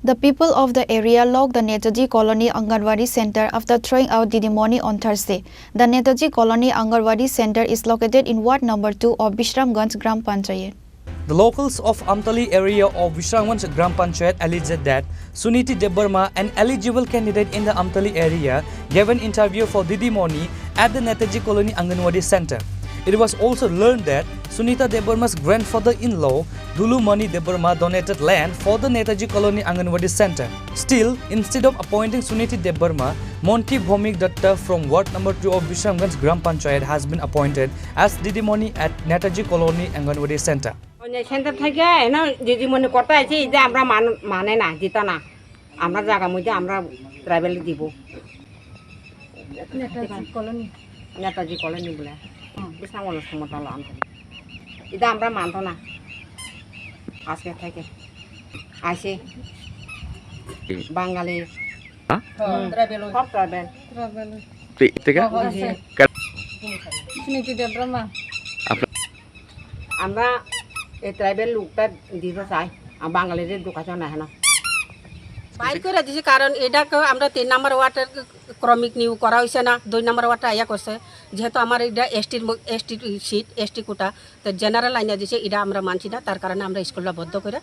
The people of the area locked the Netaji Colony Anganwadi Center after throwing out Didi Mani on Thursday. The Netaji Colony Anganwadi Center is located in Ward number 2 of Bishramganj Gram Panchayat. The locals of Amtali area of Bishramganj Gram Panchayat alleged that Suniti Debarma, an eligible candidate in the Amtali area, gave an interview for Didi Mani at the Netaji Colony Anganwadi Center. It was also learned that Sunita Debarma's grandfather-in-law, Dulu Mani Debarma, donated land for the Netaji Colony Anganwadi Center. Still, instead of appointing Suniti Debarma, Monty Bhomik Datta from Ward number 2 of Bishramganj Gram Panchayat has been appointed as Didi Mani at Netaji Colony Anganwadi Center. Centre থেকে না দিদিমণি কত আছে এই যে আমরা মানে না জিতা না আমরা জায়গা মধ্যে আমরা ট্রাইবেল দিব নেতাজি কলোনি বলে বিশাল সমতল এটা আমরা মানতো না আজকে থেকে আসে বাঙালি ট্রাইবেল সব ট্রাইবেল থেকে আমরা এই ট্রাইবেল লোকটা দিতে চাই আর বাঙালিদের ঢোকাতে না হ্যাঁ বাইর করে দিছি কারণ এটাকে আমরা 3 নম্বর ওয়ার্ডের ক্রমিক নিউ করা হয়েছে না 2 নম্বর ওয়ার্ডটা আয়া করছে যেহেতু আমার এটা এসটি সিট এসটি কোটা তো জেনারেল আইনা দিছে এটা আমরা মানছি না তার কারণে আমরা স্কুলটা বদ্ধ করে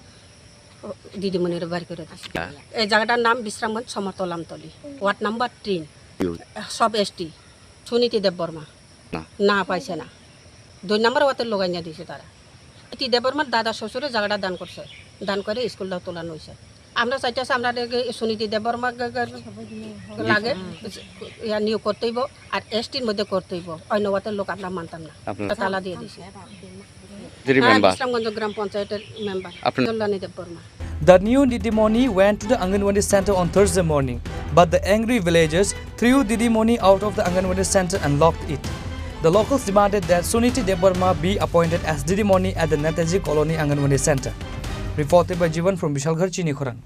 দিদিমণির বাইর করে দিছি এই জায়গাটার নাম বিশ্রামগঞ্জ সমতল আমতলি ওয়ার্ড নাম্বার 3 সব এসটি সুনীতি দেববর্মা না পাইছে না 2 নম্বর ওয়ার্ডের লোক আইনা দিছে তারা তি দেববর্মার দাদা শ্বশুরে জায়গাটা দান করছে দান করে স্কুলটা তোলানো হয়েছে আমরা চাইতেছি আমরা সুনীতি দেববর্মা লাগে ইয়া নিয়োগ করতেইব আর এসটির মধ্যে করতেইব অন্য ওয়ার্ডের লোক আমরা মানতাম না তালা দিয়ে দিছি বিশ্রামগঞ্জ গ্রাম পঞ্চায়েতের member Kalyani Debbarma The new Didi Mani went to the Anganwadi Center on Thursday morning, but the angry villagers threw Didi Mani out of the Anganwadi Center and locked it. The locals demanded that Suniti Debarma be appointed as Didi Mani at the Netaji Colony Anganwadi Center. Reported by Jivan from Bishalgarh, Chini, Khorang.